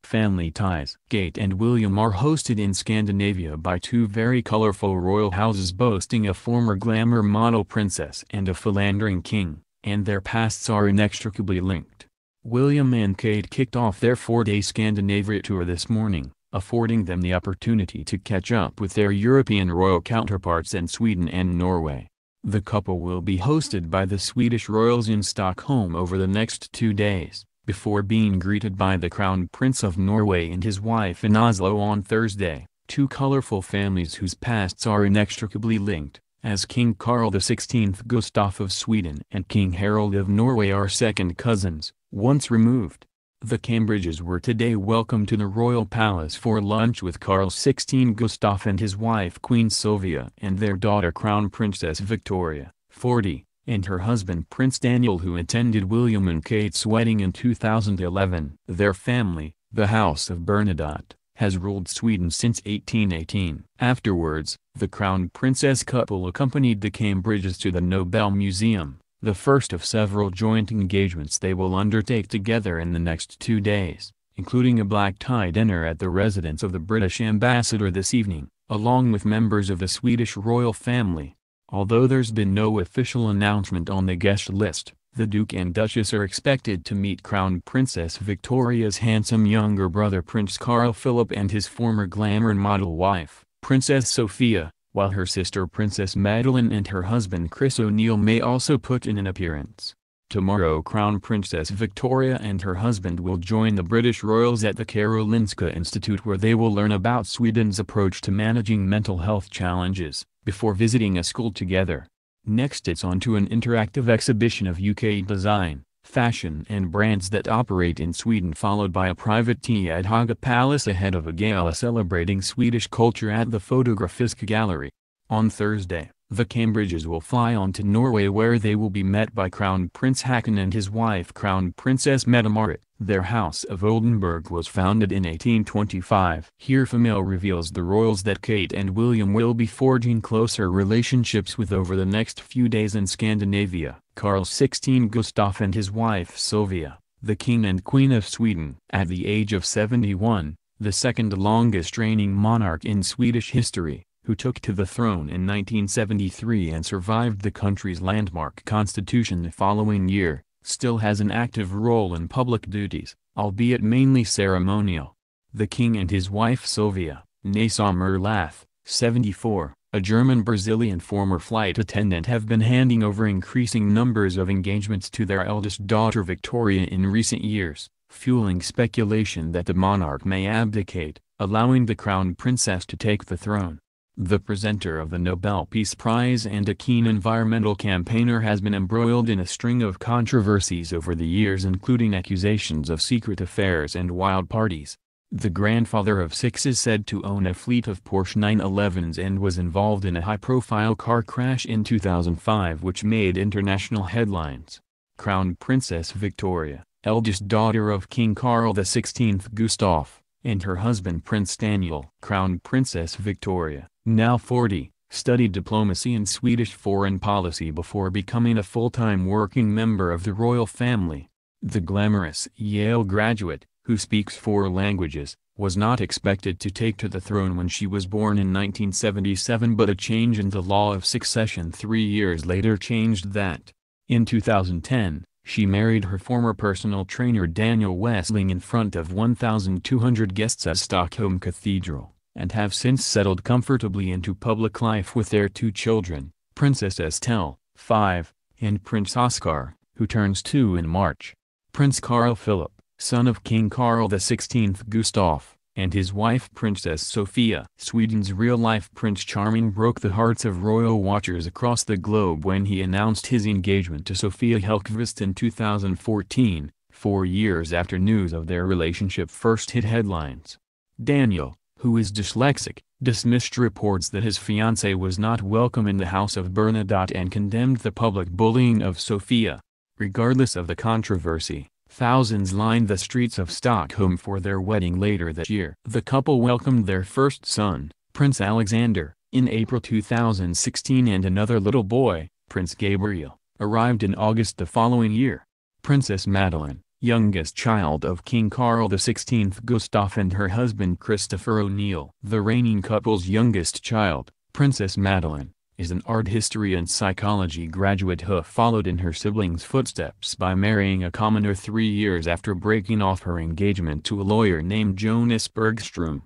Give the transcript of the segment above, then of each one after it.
family ties. Kate and William are hosted in Scandinavia by two very colorful royal houses boasting a former glamour model princess and a philandering king, and their pasts are inextricably linked. William and Kate kicked off their 4-day Scandinavia tour this morning, affording them the opportunity to catch up with their European royal counterparts in Sweden and Norway. The couple will be hosted by the Swedish royals in Stockholm over the next 2 days, before being greeted by the Crown Prince of Norway and his wife in Oslo on Thursday, two colorful families whose pasts are inextricably linked, as King Carl XVI Gustaf of Sweden and King Harald of Norway are second cousins, once removed. The Cambridges were today welcomed to the royal palace for lunch with Carl XVI Gustaf and his wife Queen Sylvia and their daughter Crown Princess Victoria, 40, and her husband Prince Daniel, who attended William and Kate's wedding in 2011. Their family, the House of Bernadotte, has ruled Sweden since 1818. Afterwards, the Crown Princess couple accompanied the Cambridges to the Nobel Museum, the first of several joint engagements they will undertake together in the next 2 days, including a black-tie dinner at the residence of the British ambassador this evening, along with members of the Swedish royal family. Although there's been no official announcement on the guest list, the Duke and Duchess are expected to meet Crown Princess Victoria's handsome younger brother Prince Carl Philip and his former glamour model wife, Princess Sophia, while her sister Princess Madeleine and her husband Chris O'Neill may also put in an appearance. Tomorrow Crown Princess Victoria and her husband will join the British royals at the Karolinska Institute, where they will learn about Sweden's approach to managing mental health challenges, before visiting a school together. Next it's on to an interactive exhibition of UK design, fashion and brands that operate in Sweden, followed by a private tea at Haga Palace ahead of a gala celebrating Swedish culture at the Fotografiska Gallery. On Thursday, the Cambridges will fly on to Norway, where they will be met by Crown Prince Haakon and his wife Crown Princess Mette-Marit. Their House of Oldenburg was founded in 1825. Here Female reveals the royals that Kate and William will be forging closer relationships with over the next few days in Scandinavia. Carl XVI Gustaf and his wife Sylvia, the King and Queen of Sweden. At the age of 71, the second longest reigning monarch in Swedish history, who took to the throne in 1973 and survived the country's landmark constitution the following year, still has an active role in public duties, albeit mainly ceremonial. The king and his wife Sylvia, née Sommerlath, 74, a German-Brazilian former flight attendant, have been handing over increasing numbers of engagements to their eldest daughter Victoria in recent years, fueling speculation that the monarch may abdicate, allowing the crown princess to take the throne. The presenter of the Nobel Peace Prize and a keen environmental campaigner has been embroiled in a string of controversies over the years, including accusations of secret affairs and wild parties. The grandfather of 6 is said to own a fleet of Porsche 911s and was involved in a high-profile car crash in 2005 which made international headlines. Crown Princess Victoria, eldest daughter of King Carl XVI Gustaf, and her husband Prince Daniel. Crown Princess Victoria, now 40, studied diplomacy and Swedish foreign policy before becoming a full-time working member of the royal family. The glamorous Yale graduate, who speaks 4 languages, was not expected to take to the throne when she was born in 1977, but a change in the law of succession 3 years later changed that. In 2010, she married her former personal trainer Daniel Wessling in front of 1,200 guests at Stockholm Cathedral, and have since settled comfortably into public life with their 2 children, Princess Estelle, 5, and Prince Oscar, who turns 2 in March. Prince Carl Philip, son of King Carl XVI Gustaf, and his wife Princess Sophia. Sweden's real-life Prince Charming broke the hearts of royal watchers across the globe when he announced his engagement to Sofia Hellqvist in 2014, 4 years after news of their relationship first hit headlines. Daniel, who is dyslexic, dismissed reports that his fiancée was not welcome in the House of Bernadotte and condemned the public bullying of Sophia. Regardless of the controversy, thousands lined the streets of Stockholm for their wedding later that year. The couple welcomed their first son, Prince Alexander, in April 2016, and another little boy, Prince Gabriel, arrived in August the following year. Princess Madeleine, youngest child of King Carl XVI Gustaf and her husband Christopher O'Neill. The reigning couple's youngest child, Princess Madeleine, is an art history and psychology graduate who followed in her siblings' footsteps by marrying a commoner 3 years after breaking off her engagement to a lawyer named Jonas Bergström.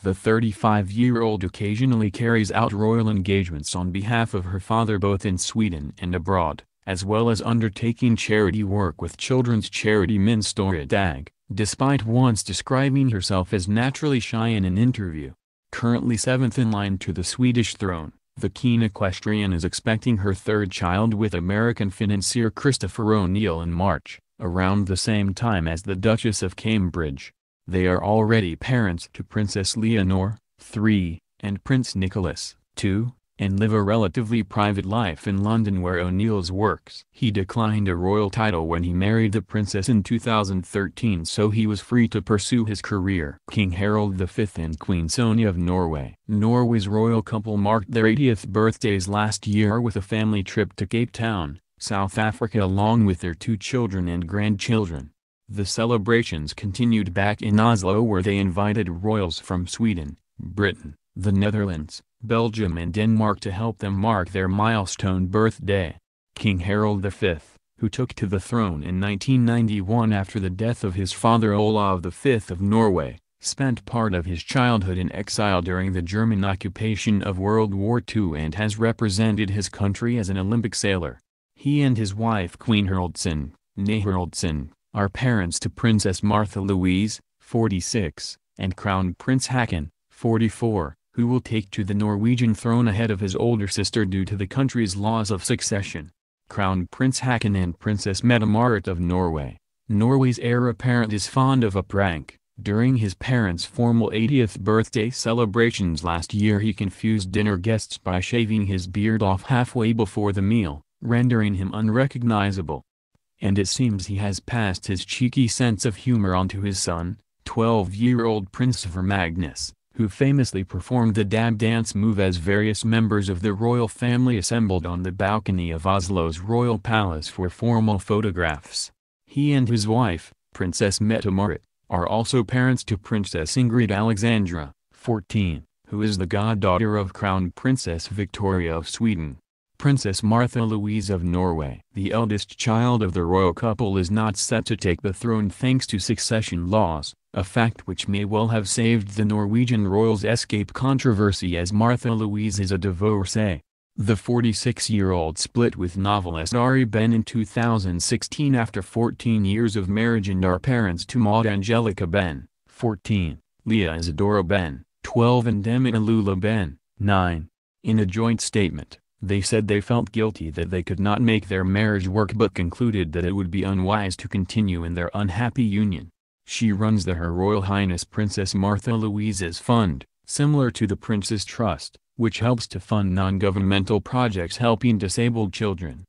The 35-year-old occasionally carries out royal engagements on behalf of her father both in Sweden and abroad, as well as undertaking charity work with children's charity Min Stora Dag, despite once describing herself as naturally shy in an interview. Currently seventh in line to the Swedish throne, the keen equestrian is expecting her third child with American financier Christopher O'Neill in March, around the same time as the Duchess of Cambridge. They are already parents to Princess Leonor, 3, and Prince Nicholas, 2, and live a relatively private life in London where O'Neill's works. He declined a royal title when he married the princess in 2013, so he was free to pursue his career. King Harald V and Queen Sonja of Norway. Norway's royal couple marked their 80th birthdays last year with a family trip to Cape Town, South Africa along with their 2 children and grandchildren. The celebrations continued back in Oslo where they invited royals from Sweden, Britain, the Netherlands, Belgium and Denmark to help them mark their milestone birthday. King Harald V, who took to the throne in 1991 after the death of his father Olav V of Norway, spent part of his childhood in exile during the German occupation of World War II and has represented his country as an Olympic sailor. He and his wife Queen Haraldson, née Haraldson, are parents to Princess Martha Louise, 46, and Crown Prince Haakon, 44. Who will take to the Norwegian throne ahead of his older sister due to the country's laws of succession. Crown Prince Haakon and Princess Mette-Marit of Norway. Norway's heir apparent is fond of a prank. During his parents' formal 80th birthday celebrations last year he confused dinner guests by shaving his beard off halfway before the meal, rendering him unrecognizable. And it seems he has passed his cheeky sense of humor onto his son, 12-year-old Prince Magnus, who famously performed the dab dance move as various members of the royal family assembled on the balcony of Oslo's royal palace for formal photographs. He and his wife, Princess Mette-Marit, are also parents to Princess Ingrid Alexandra, 14, who is the goddaughter of Crown Princess Victoria of Sweden. Princess Martha Louise of Norway. The eldest child of the royal couple is not set to take the throne thanks to succession laws, a fact which may well have saved the Norwegian royals' escape controversy as Martha Louise is a divorcee. The 46-year-old split with novelist Ari Behn in 2016 after 14 years of marriage and are parents to Maud Angelica Behn, 14, Leah Isadora Behn, 12 and Emma Lula Behn, 9. In a joint statement, they said they felt guilty that they could not make their marriage work but concluded that it would be unwise to continue in their unhappy union. She runs the Her Royal Highness Princess Martha Louise's Fund, similar to the Prince's Trust, which helps to fund non-governmental projects helping disabled children.